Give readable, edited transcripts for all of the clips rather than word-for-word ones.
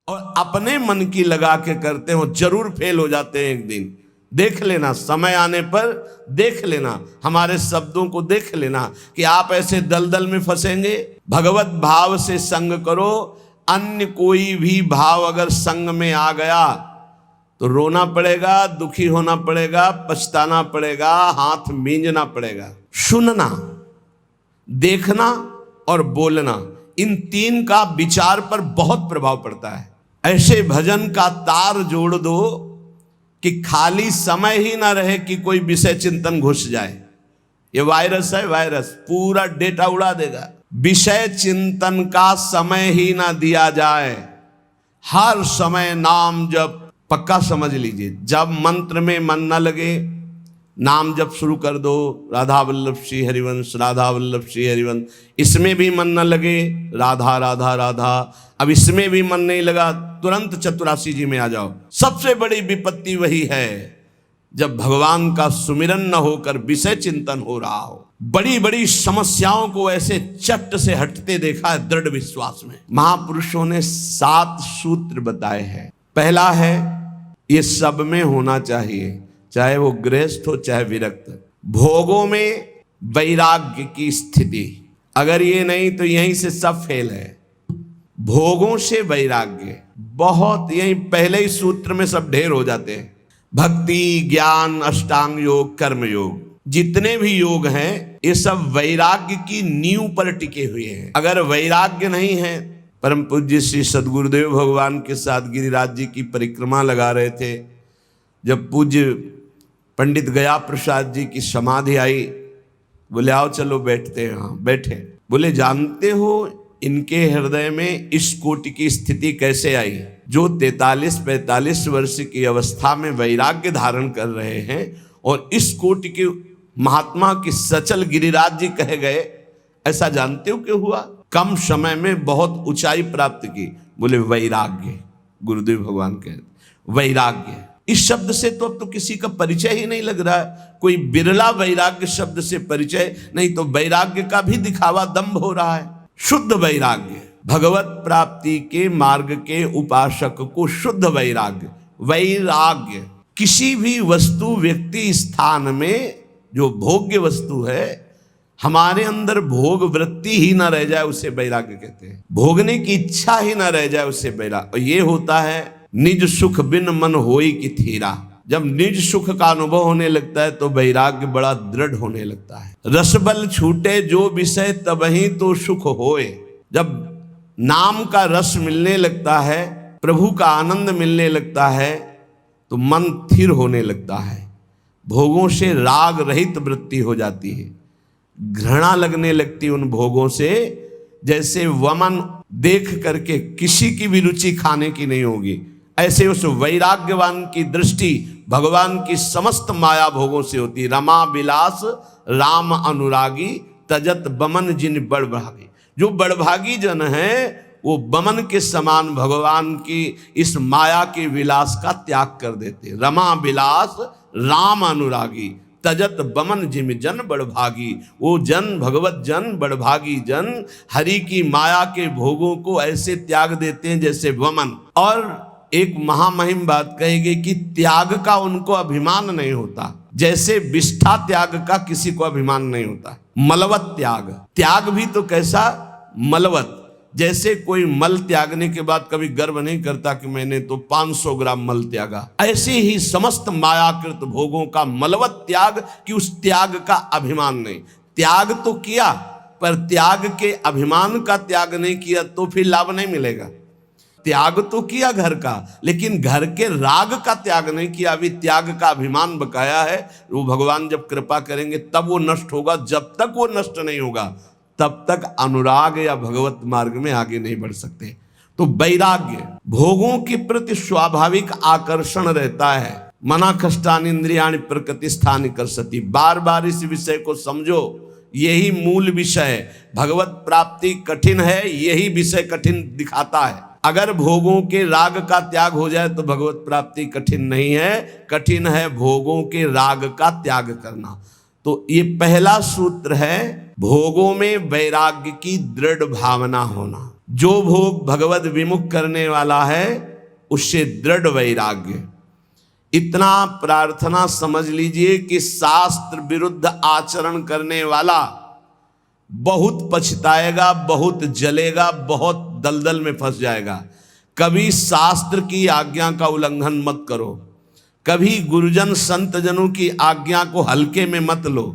और अपने मन की लगा के करते हो जरूर फेल हो जाते हैं एक दिन। देख लेना, समय आने पर देख लेना, हमारे शब्दों को देख लेना कि आप ऐसे दलदल में फंसेंगे। भगवत भाव से संग करो, अन्य कोई भी भाव अगर संग में आ गया तो रोना पड़ेगा, दुखी होना पड़ेगा, पछताना पड़ेगा, हाथ मींजना पड़ेगा। सुनना, देखना और बोलना, इन तीन का विचार पर बहुत प्रभाव पड़ता है। ऐसे भजन का तार जोड़ दो कि खाली समय ही ना रहे कि कोई विषय चिंतन घुस जाए। ये वायरस है, वायरस पूरा डेटा उड़ा देगा। विषय चिंतन का समय ही ना दिया जाए, हर समय नाम जप। पक्का समझ लीजिए, जब मंत्र में मन न लगे नाम जप शुरू कर दो, राधा वल्लभ श्री हरिवंश, राधा वल्लभ श्री हरिवंश। इसमें भी मन न लगे, राधा राधा राधा। अब इसमें भी मन नहीं लगा, तुरंत चतुरासी जी में आ जाओ। सबसे बड़ी विपत्ति वही है जब भगवान का सुमिरन न होकर विषय चिंतन हो रहा हो। बड़ी बड़ी समस्याओं को ऐसे चट से हटते देखा है दृढ़ विश्वास में। महापुरुषों ने 7 सूत्र बताए हैं। पहला है, ये सब में होना चाहिए, चाहे वो गृहस्थ हो चाहे विरक्त। भोगों में वैराग्य की स्थिति, अगर ये नहीं तो यहीं से सब फेल है। भोगों से वैराग्य, बहुत यही पहले ही सूत्र में सब ढेर हो जाते हैं। भक्ति, ज्ञान, अष्टांग योग, कर्म योग, जितने भी योग हैं ये सब वैराग्य की नींव पर टिके हुए हैं। अगर वैराग्य नहीं है, परम पूज्य श्री सद्गुरुदेव भगवान के साथ गिरिराज जी की परिक्रमा लगा रहे थे, जब पूज्य पंडित गया प्रसाद जी की समाधि आई, बोले आओ चलो बैठते हैं। हाँ बैठे। बोले जानते हो इनके हृदय में इस कोटि की स्थिति कैसे आई? जो 43-45 वर्ष की अवस्था में वैराग्य धारण कर रहे हैं और इस कोटि के महात्मा की सचल गिरिराज जी कहे गए, ऐसा जानते हो क्यों हुआ? कम समय में बहुत ऊंचाई प्राप्त की। बोले वैराग्य। गुरुदेव भगवान कहते वैराग्य। इस शब्द से तो अब तो किसी का परिचय ही नहीं लग रहा है। कोई बिरला वैराग्य शब्द से परिचय, नहीं तो वैराग्य का भी दिखावा दंभ हो रहा है। शुद्ध वैराग्य, भगवत प्राप्ति के मार्ग के उपासक को शुद्ध वैराग्य। वैराग्य किसी भी वस्तु, व्यक्ति, स्थान में जो भोग्य वस्तु है, हमारे अंदर भोग वृत्ति ही ना रह जाए उसे वैराग्य कहते हैं। भोगने की इच्छा ही ना रह जाए उसे वैराग्य। और ये होता है निज सुख बिन मन होई की थीरा। जब निज सुख का अनुभव होने लगता है तो वैराग्य बड़ा दृढ़ होने लगता है। रसबल छूटे जो विषय तबही तो सुख होए। जब नाम का रस मिलने लगता है, प्रभु का आनंद मिलने लगता है, तो मन स्थिर होने लगता है। भोगों से राग रहित वृत्ति हो जाती है, घृणा लगने लगती उन भोगों से। जैसे वमन देख करके किसी की भी रुचि खाने की नहीं होगी, ऐसे उस वैराग्यवान की दृष्टि भगवान की समस्त माया भोगों से होती। रमा विलास राम अनुरागी, तजत बमन जिन बड़भागी। जो बड़भागी जन है वो बमन के समान भगवान की इस माया के विलास का त्याग कर देते। रमा विलास राम अनुरागी, तजत बमन जिम जन बड़भागी। वो जन, भगवत जन, बड़भागी जन हरि की माया के भोगों को ऐसे त्याग देते हैं जैसे वमन। और एक महामहिम बात कहेगी कि त्याग का उनको अभिमान नहीं होता, जैसे विष्ठा त्याग का किसी को अभिमान नहीं होता। मलवत त्याग, त्याग भी तो कैसा मलवत, जैसे कोई मल त्यागने के बाद कभी गर्व नहीं करता कि मैंने तो 500 ग्राम मल त्यागा। ऐसे ही समस्त मायाकृत भोगों का मलवत त्याग, कि उस त्याग का अभिमान नहीं। त्याग तो किया पर त्याग के अभिमान का त्याग नहीं किया तो फिर लाभ नहीं मिलेगा। त्याग तो किया घर का, लेकिन घर के राग का त्याग नहीं किया। अभी त्याग का अभिमान बकाया है। वो भगवान जब कृपा करेंगे तब वो नष्ट होगा। जब तक वो नष्ट नहीं होगा तब तक अनुराग या भगवत मार्ग में आगे नहीं बढ़ सकते। तो वैराग्य, भोगों के प्रति स्वाभाविक आकर्षण रहता है। मना कष्टानि इंद्रियाणि प्रकृति स्थानि कर्षति। बार बार इस विषय को समझो, यही मूल विषय है। भगवत प्राप्ति कठिन है, यही विषय कठिन दिखाता है। अगर भोगों के राग का त्याग हो जाए तो भगवत प्राप्ति कठिन नहीं है, कठिन है भोगों के राग का त्याग करना। तो ये पहला सूत्र है, भोगों में वैराग्य की दृढ़ भावना होना। जो भोग भगवत विमुख करने वाला है उससे दृढ़ वैराग्य। इतना प्रार्थना समझ लीजिए कि शास्त्र विरुद्ध आचरण करने वाला बहुत पछताएगा, बहुत जलेगा, बहुत दलदल में फंस जाएगा। कभी शास्त्र की आज्ञा का उल्लंघन मत करो, कभी गुरुजन संत जनों की आज्ञा को हल्के में मत लो।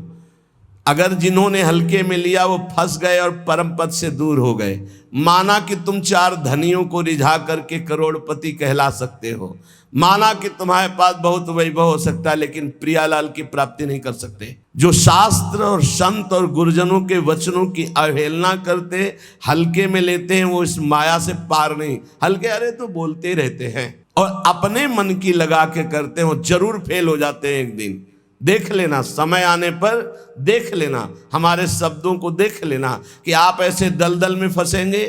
अगर जिन्होंने हल्के में लिया वो फंस गए और परम पद से दूर हो गए। माना कि तुम 4 धनियों को रिझा करके करोड़पति कहला सकते हो, माना कि तुम्हारे पास बहुत वैभव हो सकता है, लेकिन प्रियालाल की प्राप्ति नहीं कर सकते। जो शास्त्र और संत और गुरुजनों के वचनों की अवहेलना करते, हल्के में लेते हैं, वो इस माया से पार नहीं। हल्के अरे तो बोलते रहते हैं और अपने मन की लगा के करते हैं, वो जरूर फेल हो जाते हैं एक दिन। देख लेना, समय आने पर देख लेना, हमारे शब्दों को देख लेना कि आप ऐसे दलदल में फंसेंगे,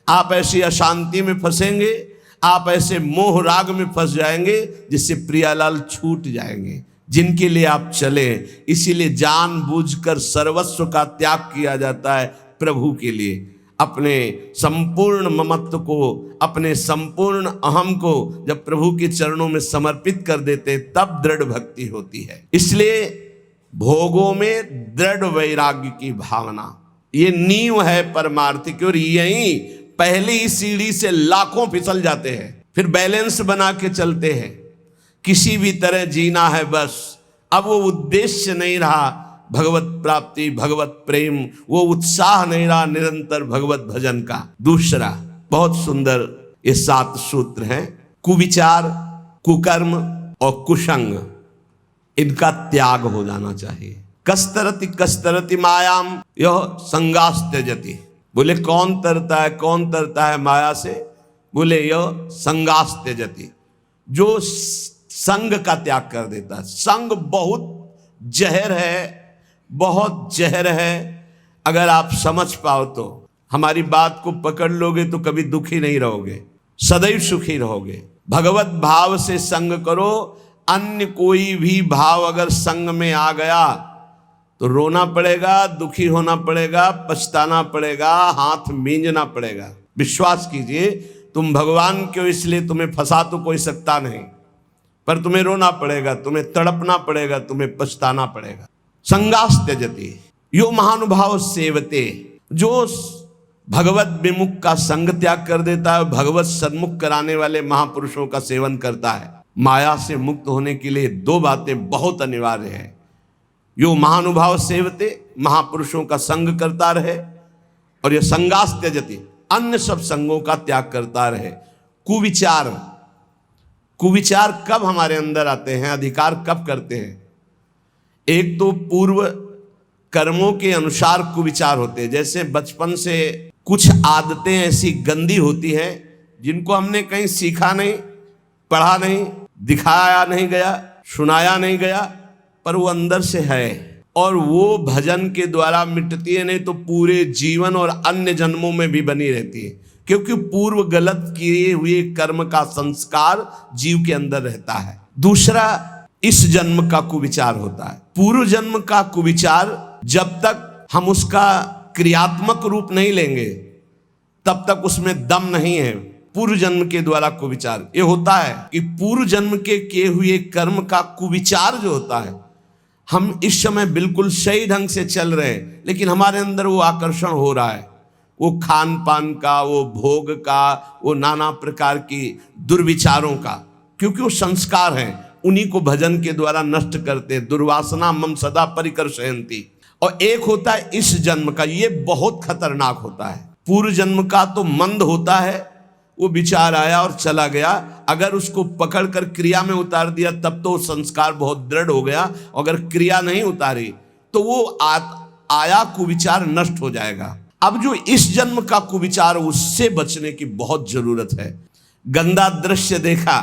आप ऐसी अशांति में फंसेंगे, आप ऐसे मोह राग में फंस जाएंगे जिससे प्रियालाल छूट जाएंगे, जिनके लिए आप चले। इसीलिए जानबूझकर सर्वस्व का त्याग किया जाता है प्रभु के लिए। अपने संपूर्ण ममत्व को, अपने संपूर्ण अहम को जब प्रभु के चरणों में समर्पित कर देते तब दृढ़ भक्ति होती है। इसलिए भोगों में दृढ़ वैराग्य की भावना ये नींव है परमार्थिक। और यही पहली सीढ़ी से लाखों फिसल जाते हैं, फिर बैलेंस बना के चलते हैं। किसी भी तरह जीना है बस। अब वो उद्देश्य नहीं रहा भगवत प्राप्ति, भगवत प्रेम, वो उत्साह नहीं रहा निरंतर भगवत भजन का। दूसरा बहुत सुंदर ये 7 सूत्र हैं। कुविचार, कुकर्म और कुसंग, इनका त्याग हो जाना चाहिए। कस्तरति कस्तरति मायाम यह संगास त्यजति। बोले कौन तरता है, कौन तरता है माया से? बोले यह संगास त्यजति, जो संग का त्याग कर देता है। संग बहुत जहर है, बहुत जहर है। अगर आप समझ पाओ तो हमारी बात को पकड़ लोगे तो कभी दुखी नहीं रहोगे, सदैव सुखी रहोगे। भगवत भाव से संग करो। अन्य कोई भी भाव अगर संग में आ गया तो रोना पड़ेगा, दुखी होना पड़ेगा, पछताना पड़ेगा, हाथ मींजना पड़ेगा। विश्वास कीजिए, तुम भगवान के हो इसलिए तुम्हें फंसा तो कोई सकता नहीं, पर तुम्हें रोना पड़ेगा, तुम्हें तड़पना पड़ेगा, तुम्हें पछताना पड़ेगा। संगास त्यजति यो महानुभाव सेवते, जो भगवत विमुख का संग त्याग कर देता है, भगवत सन्मुख कराने वाले महापुरुषों का सेवन करता है। माया से मुक्त होने के लिए 2 बातें बहुत अनिवार्य है। यो महानुभाव सेवते, महापुरुषों का संग करता रहे, और यह संगास त्यजति, अन्य सब संगों का त्याग करता रहे। कुविचार, कुविचार कब हमारे अंदर आते हैं, अधिकार कब करते हैं? एक तो पूर्व कर्मों के अनुसार कुविचार होते हैं। जैसे बचपन से कुछ आदतें ऐसी गंदी होती हैं जिनको हमने कहीं सीखा नहीं, पढ़ा नहीं, दिखाया नहीं गया, सुनाया नहीं गया, पर वो अंदर से है और वो भजन के द्वारा मिटती है, नहीं तो पूरे जीवन और अन्य जन्मों में भी बनी रहती है। क्योंकि पूर्व गलत किए हुए कर्म का संस्कार जीव के अंदर रहता है। दूसरा इस जन्म का कुविचार होता है। पूर्व जन्म का कुविचार जब तक हम उसका क्रियात्मक रूप नहीं लेंगे तब तक उसमें दम नहीं है। पूर्व जन्म के द्वारा कुविचार ये होता है कि पूर्व जन्म के किए हुए कर्म का कुविचार जो होता है, हम इस समय बिल्कुल सही ढंग से चल रहे हैं, लेकिन हमारे अंदर वो आकर्षण हो रहा है, वो खान पान का, वो भोग का, वो नाना प्रकार की दुर्विचारों का, क्योंकि वो संस्कार हैं, उन्हीं को भजन के द्वारा नष्ट करते। दुर्वासना मम सदा परिकर्षयन्ति। और एक होता है इस जन्म का, ये बहुत खतरनाक होता है। पूर्व जन्म का तो मंद होता है, वो विचार आया और चला गया, अगर उसको पकड़कर क्रिया में उतार दिया तब तो संस्कार बहुत दृढ़ हो गया, अगर क्रिया नहीं उतारी तो वो आया कुविचार नष्ट हो जाएगा। अब जो इस जन्म का कुविचार, उससे बचने की बहुत जरूरत है। गंदा दृश्य देखा,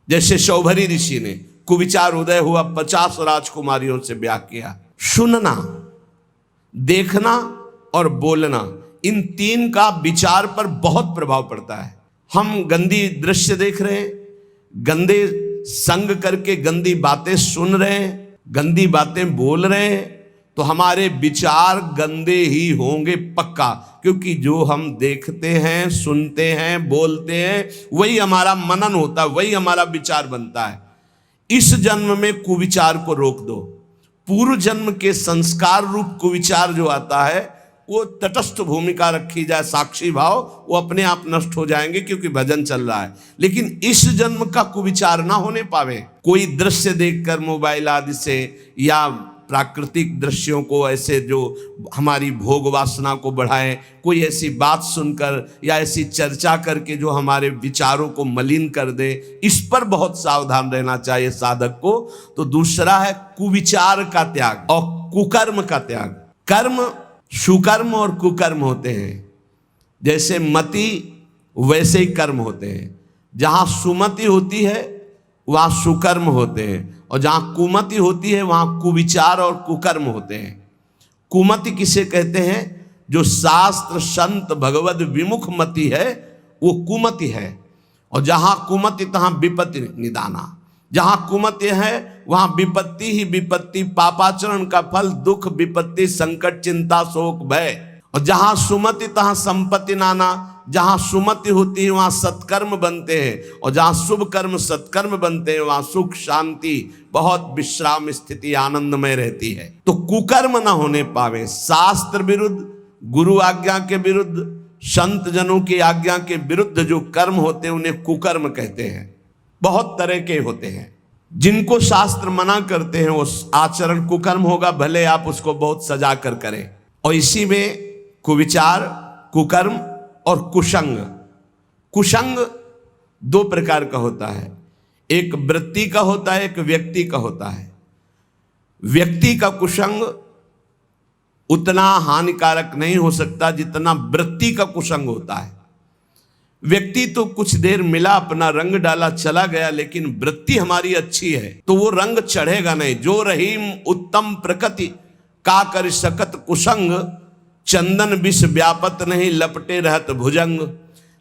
जैसे शौभरी ऋषि ने कुविचार उदय हुआ, 50 राजकुमारियों से ब्याह किया। सुनना, देखना और बोलना, इन 3 का विचार पर बहुत प्रभाव पड़ता है। हम गंदी दृश्य देख रहे हैं, गंदे संग करके गंदी बातें सुन रहे हैं, गंदी बातें बोल रहे हैं, तो हमारे विचार गंदे ही होंगे पक्का, क्योंकि जो हम देखते हैं, सुनते हैं, बोलते हैं, वही हमारा मनन होता है, वही हमारा विचार बनता है। इस जन्म में कुविचार को रोक दो। पूर्व जन्म के संस्कार रूप कुविचार जो आता है वो तटस्थ भूमिका रखी जाए, साक्षी भाव, वो अपने आप नष्ट हो जाएंगे क्योंकि भजन चल रहा है। लेकिन इस जन्म का कुविचार ना होने पावे। कोई दृश्य देखकर मोबाइल आदि से या प्राकृतिक दृश्यों को ऐसे जो हमारी भोग वासना को बढ़ाए, कोई ऐसी बात सुनकर या ऐसी चर्चा करके जो हमारे विचारों को मलिन कर दे, इस पर बहुत सावधान रहना चाहिए साधक को। तो दूसरा है कुविचार का त्याग और कुकर्म का त्याग। कर्म, सुकर्म और कुकर्म होते हैं। जैसे मति वैसे ही कर्म होते हैं। जहाँ सुमति होती है वहाँ सुकर्म होते हैं, और जहाँ कुमति होती है वहाँ कुविचार और कुकर्म होते हैं। कुमति किसे कहते हैं? जो शास्त्र संत भगवद विमुख मति है वो कुमति है। और जहाँ कुमति तहाँ विपत्ति निदाना। जहाँ कुमति है वहाँ विपत्ति ही विपत्ति, पापाचरण का फल, दुख, विपत्ति, संकट, चिंता, शोक, भय। और जहाँ सुमति तहाँ संपत्ति नाना। जहाँ सुमति होती है वहाँ सत्कर्म बनते हैं, और जहाँ शुभ कर्म सत्कर्म बनते हैं वहाँ सुख, शांति, बहुत विश्राम स्थिति आनंदमय रहती है। तो कुकर्म ना होने पावे। शास्त्र विरुद्ध, गुरु आज्ञा के विरुद्ध, संत जनों की आज्ञा के विरुद्ध जो कर्म होते हैं उन्हें कुकर्म कहते हैं। बहुत तरह के होते हैं। जिनको शास्त्र मना करते हैं वो आचरण कुकर्म होगा, भले आप उसको बहुत सजा कर करें। और इसी में कुविचार, कुकर्म और कुसंग। कुसंग दो प्रकार का होता है। एक वृत्ति का होता है, एक व्यक्ति का होता है। व्यक्ति का कुसंग उतना हानिकारक नहीं हो सकता जितना वृत्ति का कुसंग होता है। व्यक्ति तो कुछ देर मिला, अपना रंग डाला, चला गया, लेकिन वृत्ति हमारी अच्छी है तो वो रंग चढ़ेगा नहीं। जो रहीम उत्तम प्रकृति का कर सकत कुसंग, चंदन विष व्यापत नहीं लपटे रहत भुजंग।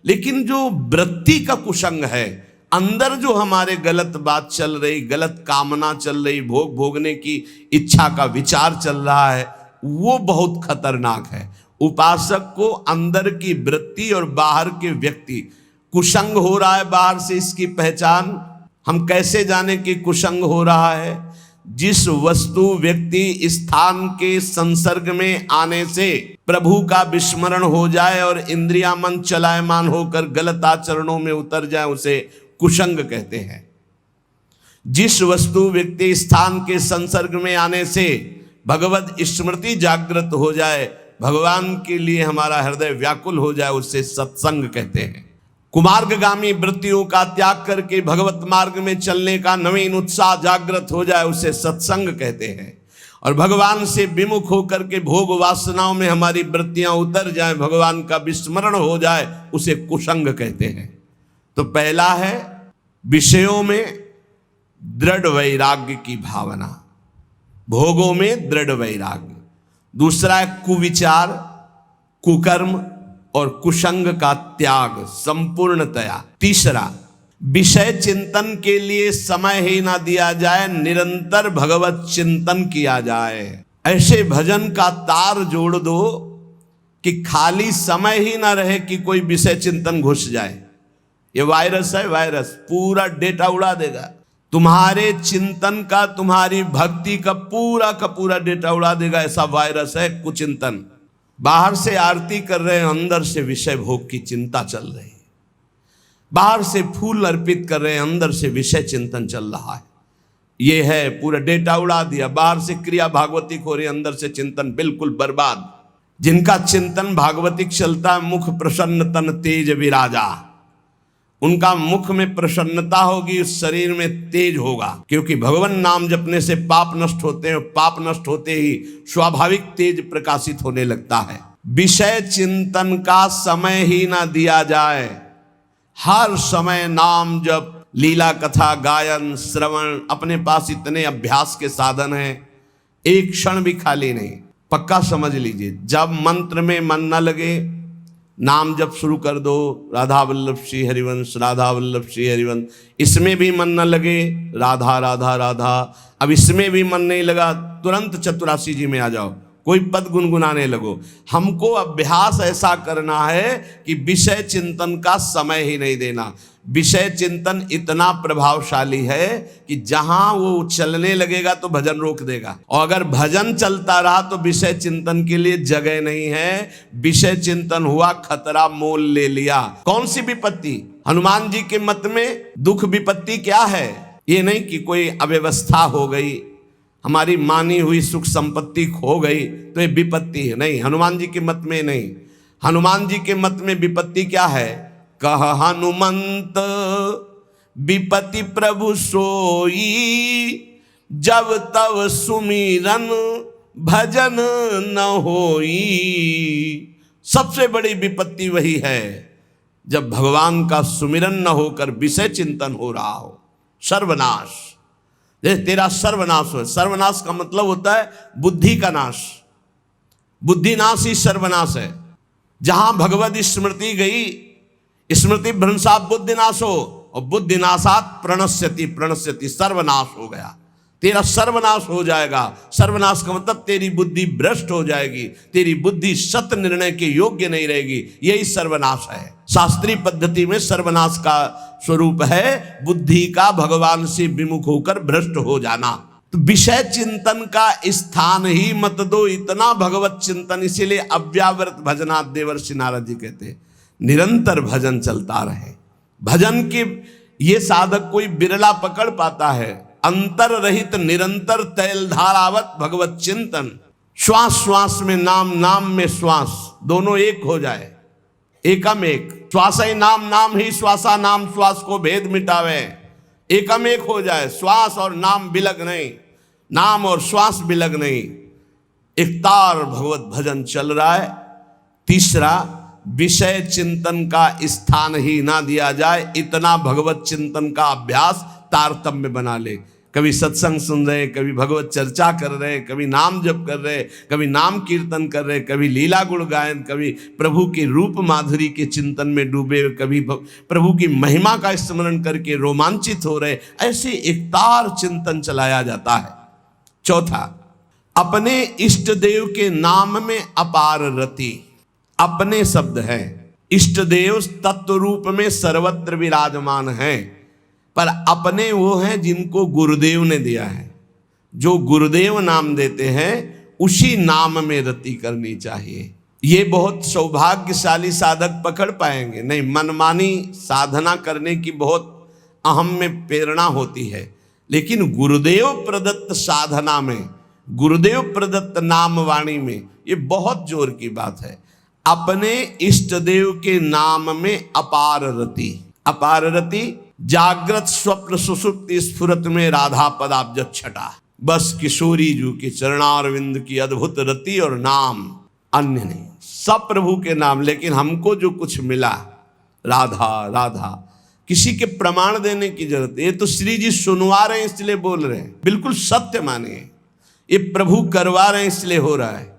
लेकिन जो वृत्ति का कुसंग है, अंदर जो हमारे गलत बात चल रही, गलत कामना चल रही, भोग भोगने की इच्छा का विचार चल रहा है, वो बहुत खतरनाक है। उपासक को अंदर की वृत्ति और बाहर के व्यक्ति, कुसंग हो रहा है बाहर से, इसकी पहचान हम कैसे जाने कि कुसंग हो रहा है? जिस वस्तु व्यक्ति स्थान के संसर्ग में आने से प्रभु का विस्मरण हो जाए और इंद्रिया मन चलायमान होकर गलत आचरणों में उतर जाए, उसे कुसंग कहते हैं। जिस वस्तु व्यक्ति स्थान के संसर्ग में आने से भगवत स्मृति जागृत हो जाए, भगवान के लिए हमारा हृदय व्याकुल हो जाए, उससे सत्संग कहते हैं। कुमार्गगामी वृत्तियों का त्याग करके भगवत मार्ग में चलने का नवीन उत्साह जागृत हो जाए, उसे सत्संग कहते हैं। और भगवान से विमुख होकर के भोग वासनाओं में हमारी वृत्तियां उतर जाए, भगवान का विस्मरण हो जाए, उसे कुसंग कहते हैं। तो पहला है विषयों में दृढ़ वैराग्य की भावना, भोगों में दृढ़ वैराग्य। दूसरा है कुविचार, कुकर्म और कुसंग का त्याग संपूर्णतया। तीसरा, विषय चिंतन के लिए समय ही ना दिया जाए, निरंतर भगवत चिंतन किया जाए। ऐसे भजन का तार जोड़ दो कि खाली समय ही ना रहे कि कोई विषय चिंतन घुस जाए। ये वायरस है, वायरस पूरा डेटा उड़ा देगा तुम्हारे चिंतन का, तुम्हारी भक्ति का पूरा डेटा उड़ा देगा। ऐसा वायरस है कुचिंतन। बाहर से आरती कर रहे हैं, अंदर से विषय भोग की चिंता चल रही है। बाहर से फूल अर्पित कर रहे हैं, अंदर से विषय चिंतन चल रहा है। ये है, पूरा डेटा उड़ा दिया। बाहर से क्रिया भागवतिक हो रही है, अंदर से चिंतन बिल्कुल बर्बाद। जिनका चिंतन भागवतिक चलता है, मुख प्रसन्न तन तेज विराजा, उनका मुख में प्रसन्नता होगी, उस शरीर में तेज होगा। क्योंकि भगवान नाम जपने से पाप नष्ट होते हैं, पाप नष्ट होते ही स्वाभाविक तेज प्रकाशित होने लगता है। विषय चिंतन का समय ही ना दिया जाए। हर समय नाम जप, लीला कथा गायन, श्रवण, अपने पास इतने अभ्यास के साधन हैं, एक क्षण भी खाली नहीं। पक्का समझ लीजिए, जब मंत्र में मन न लगे, नाम जब शुरू कर दो, राधा वल्लभ श्री हरिवंश, राधा वल्लभ श्री हरिवंश, इसमें भी मन न लगे, राधा राधा राधा, अब इसमें भी मन नहीं लगा, तुरंत चतुरासी जी में आ जाओ, कोई पद गुनगुनाने लगो। हमको अभ्यास ऐसा करना है कि विषय चिंतन का समय ही नहीं देना। विषय चिंतन इतना प्रभावशाली है कि जहां वो चलने लगेगा तो भजन रोक देगा, और अगर भजन चलता रहा तो विषय चिंतन के लिए जगह नहीं है। विषय चिंतन हुआ, खतरा मोल ले लिया। कौन सी विपत्ति? हनुमान जी के मत में दुख विपत्ति क्या है? ये नहीं कि कोई अव्यवस्था हो गई, हमारी मानी हुई सुख संपत्ति खो गई तो ये विपत्ति है, नहीं। हनुमान जी के मत में नहीं। हनुमान जी के मत में विपत्ति क्या है? कह हनुमंत विपत्ति प्रभु सोई, जब तब सुमिरन भजन न होई। सबसे बड़ी विपत्ति वही है जब भगवान का सुमिरन न होकर विषय चिंतन हो रहा हो। सर्वनाश, तेरा सर्वनाश हो। सर्वनाश का मतलब होता है बुद्धि का नाश। बुद्धि नाश ही सर्वनाश है। जहां भगवत स्मृति गई, स्मृति भ्रंशा बुद्धि नाश हो, और बुद्धि नाशात प्रणश्यति, प्रणश्यति सर्वनाश हो गया। तेरा सर्वनाश हो जाएगा। सर्वनाश का मतलब तेरी बुद्धि भ्रष्ट हो जाएगी, तेरी बुद्धि सत्य निर्णय के योग्य नहीं रहेगी, यही सर्वनाश है। शास्त्रीय पद्धति में सर्वनाश का स्वरूप है बुद्धि का भगवान से विमुख होकर भ्रष्ट हो जाना। तो विषय चिंतन का स्थान ही मत दो, इतना भगवत चिंतन। इसीलिए अव्यावृत भजनात् देवर्षि नारद जी कहते हैं निरंतर भजन चलता रहे। भजन के ये साधक कोई बिरला पकड़ पाता है। अंतर रहित निरंतर तैलधारावत भगवत चिंतन, श्वास श्वास में नाम, नाम में श्वास, दोनों एक हो जाए, एकम एक। श्वास ही नाम, नाम ही श्वासा, नाम श्वास को भेद मिटावे। एकम एक हो जाए, श्वास और नाम बिलग नहीं, नाम और श्वास बिलग नहीं, एकतार भगवत भजन चल रहा है। तीसरा, विषय चिंतन का स्थान ही ना दिया जाए, इतना भगवत चिंतन का अभ्यास तारतम्य बना ले। कभी सत्संग सुन रहे, कभी भगवत चर्चा कर रहे, कभी नाम जप कर रहे, कभी नाम कीर्तन कर रहे, कभी लीला गुण गायन, कभी प्रभु के रूप माधुरी के चिंतन में डूबे, कभी प्रभु की महिमा का स्मरण करके रोमांचित हो रहे। ऐसे एकतार चिंतन चलाया जाता है। चौथा, अपने इष्ट देव के नाम में अपार रति। अपने शब्द है, इष्ट देव तत्व रूप में सर्वत्र विराजमान है, पर अपने वो हैं जिनको गुरुदेव ने दिया है। जो गुरुदेव नाम देते हैं उसी नाम में रति करनी चाहिए। ये बहुत सौभाग्यशाली साधक पकड़ पाएंगे। नहीं, मनमानी साधना करने की बहुत अहम में प्रेरणा होती है, लेकिन गुरुदेव प्रदत्त साधना में, गुरुदेव प्रदत्त नाम वाणी में ये बहुत जोर की बात है। अपने इष्ट देव के नाम में अपार रति। अपार रति जागृत स्वप्न सुसुप्ति स्फुरत में राधा पदाब्ज छटा। बस किशोरी जू के चरणारविंद की अद्भुत रति और नाम, अन्य नहीं, सब प्रभु के नाम। लेकिन हमको जो कुछ मिला, राधा राधा, किसी के प्रमाण देने की जरूरत। ये तो श्री जी सुनवा रहे हैं इसलिए बोल रहे हैं, बिल्कुल सत्य मानिए। ये प्रभु करवा रहे हैं इसलिए हो रहा है।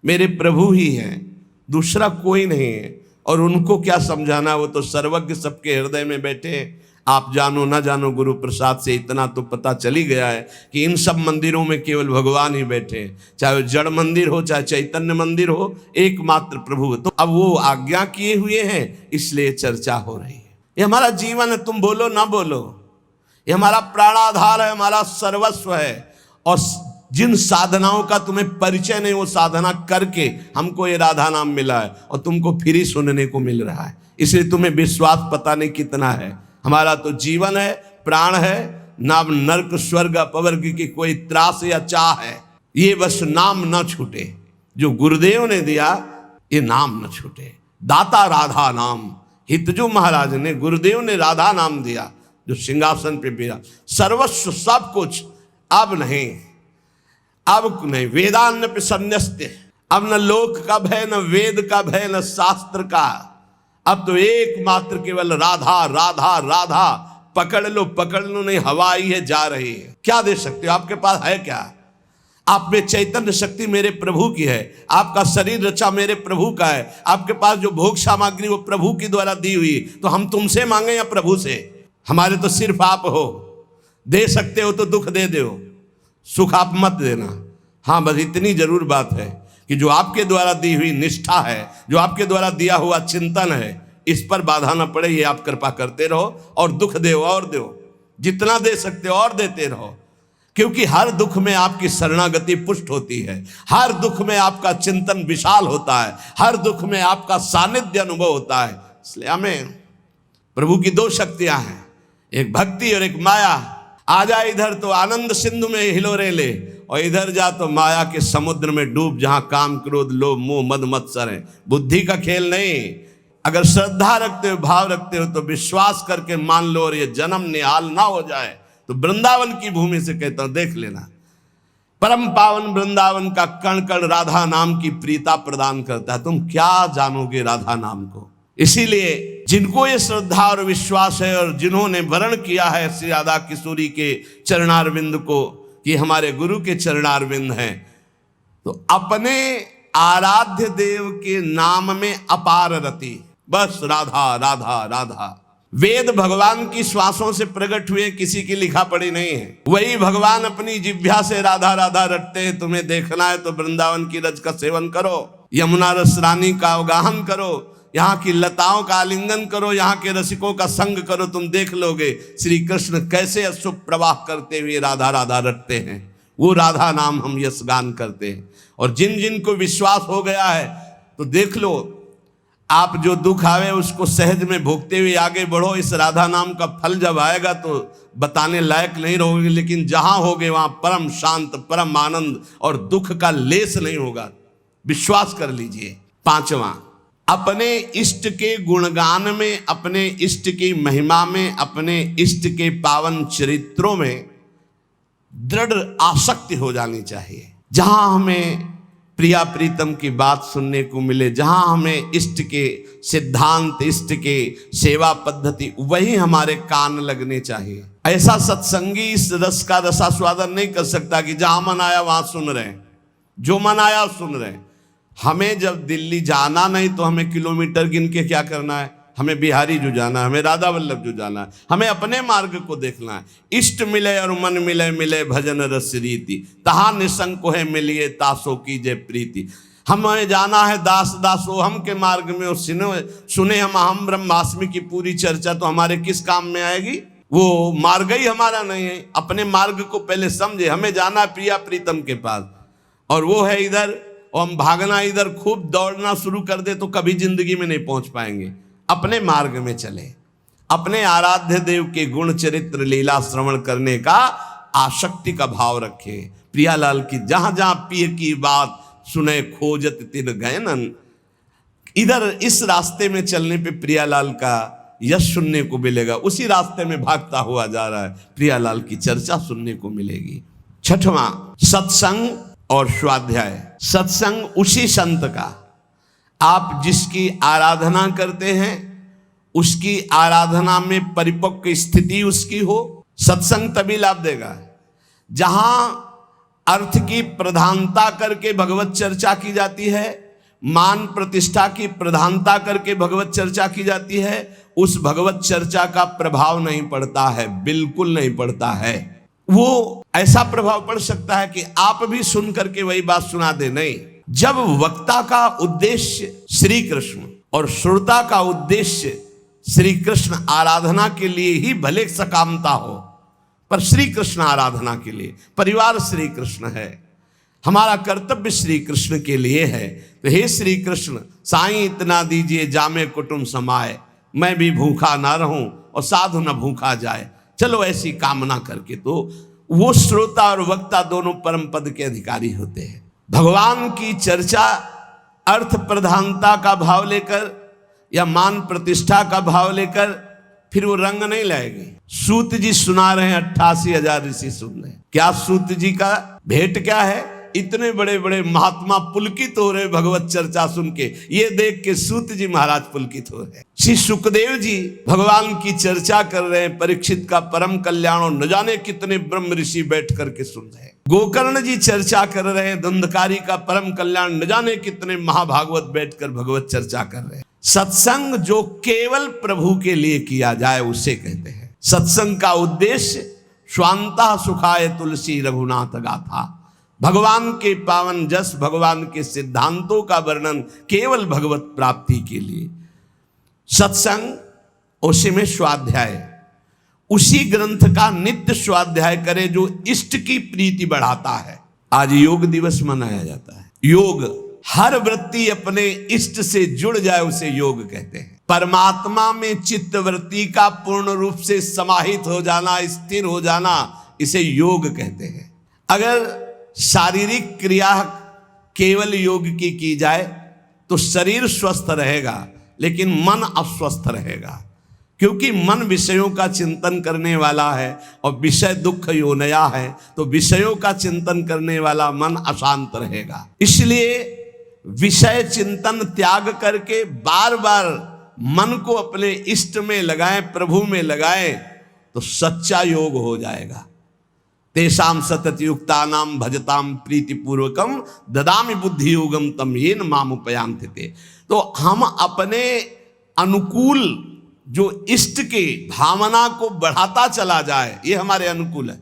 मेरे प्रभु ही हैं, दूसरा कोई नहीं है। और उनको क्या समझाना, वो तो सर्वज्ञ सबके हृदय में बैठे। आप जानो ना जानो, गुरु प्रसाद से इतना तो पता चली गया है कि इन सब मंदिरों में केवल भगवान ही बैठे, चाहे जड़ मंदिर हो चाहे चैतन्य मंदिर हो, एकमात्र प्रभु। तो अब वो आज्ञा किए हुए हैं, इसलिए चर्चा हो रही है। ये हमारा जीवन है, तुम बोलो ना बोलो, ये हमारा प्राणाधार है, हमारा सर्वस्व है। और जिन साधनाओं का तुम्हें परिचय नहीं, वो साधना करके हमको ये राधा नाम मिला है, और तुमको फिर ही सुनने को मिल रहा है। इसलिए तुम्हें विश्वास पता नहीं कितना है। हमारा तो जीवन है, प्राण है, ना नर्क स्वर्ग अपवर्ग की कोई त्रास या चाह है। ये बस नाम न छूटे, जो गुरुदेव ने दिया ये नाम न छूटे। दाता राधा नाम, हितजू महाराज ने, गुरुदेव ने राधा नाम दिया, जो सिंहासन पे बिरा। सर्वस्व सब कुछ, अब नहीं, अब नहीं। वेदान्न पे संन्यस्ते, अब न लोक का भय, न वेद का भय, न शास्त्र का। अब तो एकमात्र केवल राधा राधा राधा। पकड़ लो पकड़ लो, नहीं हवा आई है जा रही है, क्या दे सकते हो? आपके पास है क्या? आप में चैतन्य शक्ति मेरे प्रभु की है, आपका शरीर रचा मेरे प्रभु का है, आपके पास जो भोग सामग्री वो प्रभु की द्वारा दी हुई, तो हम तुमसे मांगे या प्रभु से? हमारे तो सिर्फ आप हो, दे सकते हो तो दुख दे दो, सुख आप मत देना। हाँ, बस इतनी जरूर बात है कि जो आपके द्वारा दी हुई निष्ठा है, जो आपके द्वारा दिया हुआ चिंतन है, इस पर बाधा ना पड़े, ये आप कृपा करते रहो और दुख दो और दो, जितना दे सकते हो और देते रहो, क्योंकि हर दुख में आपकी शरणागति पुष्ट होती है, हर दुख में आपका चिंतन विशाल होता है, हर दुख में आपका सानिध्य अनुभव होता है। इसलिए हमें प्रभु की दो शक्तियां हैं, एक भक्ति और एक माया। आ जा इधर तो आनंद सिंधु में हिलोरे ले, और इधर जा तो माया के समुद्र में डूब, जहां काम क्रोध लोभ मोह मद मत्सर है। बुद्धि का खेल नहीं। अगर श्रद्धा रखते हो, भाव रखते हो, तो विश्वास करके मान लो, और ये जन्म निहाल ना हो जाए तो वृंदावन की भूमि से कहता हूं, देख लेना, परम पावन वृंदावन का कण कण राधा नाम की प्रीता प्रदान करता है। तुम क्या जानोगे राधा नाम को? इसीलिए जिनको ये श्रद्धा और विश्वास है, और जिन्होंने वर्ण किया है श्री राधा किशोरी के चरणारविंद को कि हमारे गुरु के चरणारविंद हैं, तो अपने आराध्य देव के नाम में अपार रति, बस राधा राधा राधा। वेद भगवान की श्वासों से प्रकट हुए, किसी की लिखा पड़ी नहीं है। वही भगवान अपनी जिह्वा से राधा राधा रटते हैं। तुम्हें देखना है तो वृंदावन की रज का सेवन करो, यमुना रस रानी का अवगाहन करो, यहाँ की लताओं का आलिंगन करो, यहाँ के रसिकों का संग करो, तुम देख लोगे श्री कृष्ण कैसे अशुभ प्रवाह करते हुए राधा राधा रटते हैं। वो राधा नाम हम यश गान करते हैं। और जिन जिन को विश्वास हो गया है तो देख लो, आप जो दुख आवे उसको सहज में भोगते हुए आगे बढ़ो। इस राधा नाम का फल जब आएगा तो बताने लायक नहीं रहोगे, लेकिन जहां होगे वहां परम शांत, परम आनंद और दुख का लेस नहीं होगा, विश्वास कर लीजिए। पांचवा, अपने इष्ट के गुणगान में, अपने इष्ट की महिमा में, अपने इष्ट के पावन चरित्रों में दृढ़ आसक्ति हो जानी चाहिए। जहां हमें प्रिया प्रीतम की बात सुनने को मिले, जहां हमें इष्ट के सिद्धांत, इष्ट के सेवा पद्धति, वही हमारे कान लगने चाहिए। ऐसा सत्संगी इस रस का रसास्वादन नहीं कर सकता कि जहां मन आया वहां सुन रहे हैं, जो मन आया सुन रहे हैं। हमें जब दिल्ली जाना नहीं तो हमें किलोमीटर गिन के क्या करना है? हमें बिहारी जो जाना है, हमें राधा वल्लभ जो जाना है, हमें अपने मार्ग को देखना है। इष्ट मिले और मन मिले, मिले भजन रस रीति, तहा निसंग को है मिलिए तासो की जय प्रीति। हमें जाना है दास दासो हम के मार्ग में, और सुने हम ब्रह्मास्मि की पूरी चर्चा, तो हमारे किस काम में आएगी? वो मार्ग ही हमारा नहीं है। अपने मार्ग को पहले समझे। हमें जाना है प्रिया प्रीतम के पास, और वो है इधर, और हम भागना इधर, खूब दौड़ना शुरू कर दे तो कभी जिंदगी में नहीं पहुंच पाएंगे। अपने मार्ग में चले, अपने आराध्य देव के गुण चरित्र लीला श्रवण करने का आसक्ति का भाव रखे। प्रियालाल की जहां जहां पिय की बात सुने खोजत तिन गयनन, इधर इस रास्ते में चलने पे प्रियालाल का यश सुनने को मिलेगा। उसी रास्ते में भागता हुआ जा रहा है, प्रियालाल की चर्चा सुनने को मिलेगी। छठवां, सत्संग और स्वाध्याय। सत्संग उसी संत का, आप जिसकी आराधना करते हैं उसकी आराधना में परिपक्व स्थिति उसकी हो, सत्संग तभी लाभ देगा। जहां अर्थ की प्रधानता करके भगवत चर्चा की जाती है, मान प्रतिष्ठा की प्रधानता करके भगवत चर्चा की जाती है, उस भगवत चर्चा का प्रभाव नहीं पड़ता है, बिल्कुल नहीं पड़ता है। वो ऐसा प्रभाव पड़ सकता है कि आप भी सुन करके वही बात सुना दे, नहीं। जब वक्ता का उद्देश्य श्री कृष्ण और श्रोता का उद्देश्य श्री कृष्ण आराधना के लिए ही भले सकामता हो, पर श्री कृष्ण आराधना के लिए, परिवार श्री कृष्ण है, हमारा कर्तव्य श्री कृष्ण के लिए है, तो हे श्री कृष्ण साईं इतना दीजिए जामे कुटुंब समाए, मैं भी भूखा ना रहूं और साधु न भूखा जाए। चलो ऐसी कामना करके तो वो श्रोता और वक्ता दोनों परम पद के अधिकारी होते हैं। भगवान की चर्चा अर्थ प्रधानता का भाव लेकर या मान प्रतिष्ठा का भाव लेकर फिर वो रंग नहीं लाएगी। सूत जी सुना रहे हैं, 88,000 ऋषि सुन रहे हैं। क्या सूत जी का भेंट क्या है? इतने बड़े बड़े महात्मा पुलकित हो रहे भगवत चर्चा सुन के, ये देख के सूत जी महाराज पुलकित हो रहे। श्री सुखदेव जी भगवान की चर्चा कर रहे हैं, परीक्षित का परम कल्याण, और न जाने कितने ब्रह्म ऋषि बैठ करके सुन रहे हैं। गोकर्ण जी चर्चा कर रहे हैं धुंधकारी का परम कल्याण, न जाने कितने महाभागवत बैठकर भगवत चर्चा कर रहे हैं। सत्संग जो केवल प्रभु के लिए किया जाए उसे कहते हैं। सत्संग का उद्देश्य स्वांतः सुखाय तुलसी रघुनाथ गाथा, भगवान के पावन जस, भगवान के सिद्धांतों का वर्णन केवल भगवत प्राप्ति के लिए। सत्संग, उसी में स्वाध्याय, उसी ग्रंथ का नित्य स्वाध्याय करे जो इष्ट की प्रीति बढ़ाता है। आज योग दिवस मनाया जाता है। योग, हर वृत्ति अपने इष्ट से जुड़ जाए उसे योग कहते हैं। परमात्मा में चित्त वृत्ति का पूर्ण रूप से समाहित हो जाना, स्थिर हो जाना, इसे योग कहते हैं। अगर शारीरिक क्रिया केवल योग की जाए तो शरीर स्वस्थ रहेगा लेकिन मन अस्वस्थ रहेगा, क्योंकि मन विषयों का चिंतन करने वाला है और विषय दुख योनया है, तो विषयों का चिंतन करने वाला मन अशांत रहेगा। इसलिए विषय चिंतन त्याग करके बार बार मन को अपने इष्ट में लगाएं, प्रभु में लगाएं, तो सच्चा योग हो जाएगा। तेषाम सतत युक्तानाम भजताम प्रीतिपूर्वकम ददामि बुद्धि योगम तम येन माम उपयांति। तो हम अपने अनुकूल जो इष्ट के भावना को बढ़ाता चला जाए, ये हमारे अनुकूल है।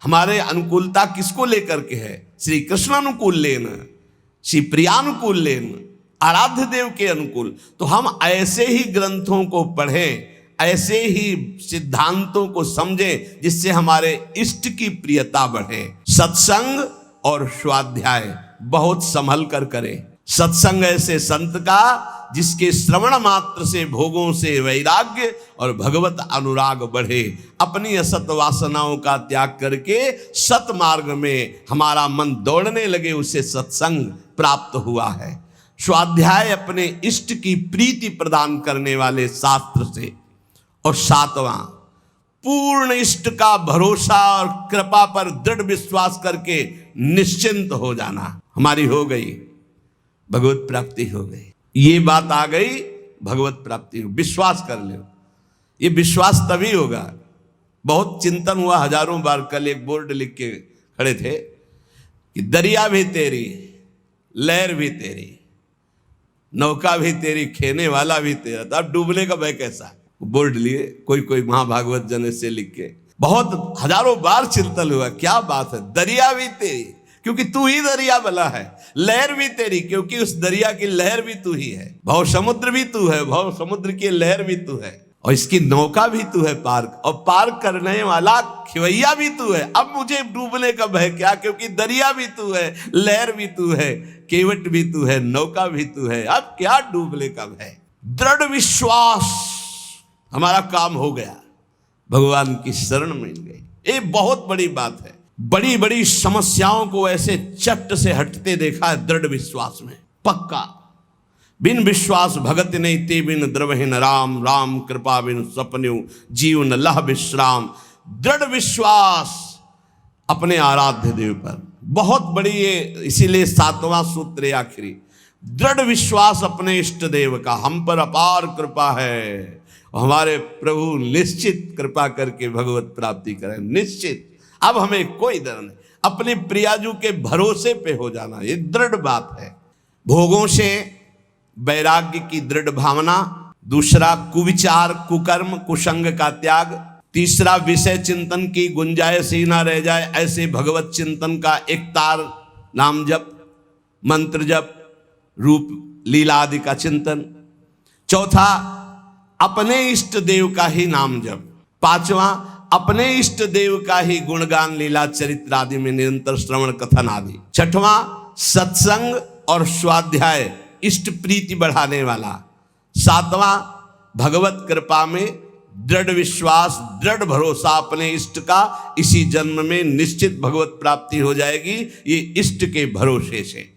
हमारे अनुकूलता किसको लेकर के है? श्री कृष्ण अनुकूल लेना, श्री प्रियानुकूल लेना, आराध्य देव के अनुकूल। तो हम ऐसे ही ग्रंथों को पढ़ें, ऐसे ही सिद्धांतों को समझें जिससे हमारे इष्ट की प्रियता बढ़े। सत्संग और स्वाध्याय बहुत संभल कर करें। सत्संग ऐसे संत का जिसके श्रवण मात्र से भोगों से वैराग्य और भगवत अनुराग बढ़े, अपनी असत वासनाओं का त्याग करके सत मार्ग में हमारा मन दौड़ने लगे, उसे सत्संग प्राप्त हुआ है। स्वाध्याय अपने इष्ट की प्रीति प्रदान करने वाले शास्त्र से। और सातवां, पूर्ण इष्ट का भरोसा और कृपा पर दृढ़ विश्वास करके निश्चिंत हो जाना। हमारी हो गई, भगवत प्राप्ति हो गई। ये बात आ गई, भगवत प्राप्ति हो, विश्वास कर लो। ये विश्वास तभी होगा। बहुत चिंतन हुआ हजारों बार। कल एक बोर्ड लिख के खड़े थे कि दरिया भी तेरी, लहर भी तेरी, नौका भी तेरी, खेने वाला भी तेरा, तो अब डूबने का भय कैसा? बोर्ड लिए कोई महाभागवत जन से लिख के, बहुत हजारों बार चिंतन हुआ। क्या बात है, दरिया भी तेरी क्योंकि तू ही दरिया बला है, लहर भी तेरी क्योंकि उस दरिया की लहर भी तू ही है, भव समुद्र भी तू है, भव समुद्र की लहर भी तू है, और इसकी नौका भी तू है पार, और पार करने वाला खिवैया भी तू है। अब मुझे डूबने का भय क्या, क्योंकि दरिया भी तू है, लहर भी तू है, केवट भी तू है, नौका भी तू है, अब क्या डूबने का भय। दृढ़ विश्वास, हमारा काम हो गया, भगवान की शरण मिल गई। ये बहुत बड़ी बात है। बड़ी बड़ी समस्याओं को ऐसे चट से हटते देखा है दृढ़ विश्वास में, पक्का। बिन विश्वास भगत नहीं ते बिन द्रवहीन राम, राम कृपा बिन सपन्यु जीवन लह विश्राम। दृढ़ विश्वास अपने आराध्य देव पर, बहुत बड़ी ये, इसीलिए सातवां सूत्र आखिरी, दृढ़ विश्वास अपने इष्ट देव का। हम पर अपार कृपा है, हमारे प्रभु निश्चित कृपा करके भगवत प्राप्ति करें, निश्चित। अब हमें कोई डर नहीं, अपने प्रियाजू के भरोसे पे हो जाना, ये दृढ़ बात है। भोगों से वैराग्य की दृढ़ भावना। दूसरा, कुविचार, कुकर्म, कुसंग का त्याग। तीसरा, विषय चिंतन की गुंजाइश ही ना रह जाए, ऐसे भगवत चिंतन का एकतार नाम जप, मंत्र जप, रूप लीला आदि का चिंतन। चौथा, अपने इष्ट देव का ही नाम जप। पांचवा, अपने इष्ट देव का ही गुणगान, लीला चरित्र आदि में निरंतर श्रवण कथन आदि। छठवां, सत्संग और स्वाध्याय इष्ट प्रीति बढ़ाने वाला। सातवां, भगवत कृपा में दृढ़ विश्वास, दृढ़ भरोसा अपने इष्ट का, इसी जन्म में निश्चित भगवत प्राप्ति हो जाएगी, ये इष्ट के भरोसे से।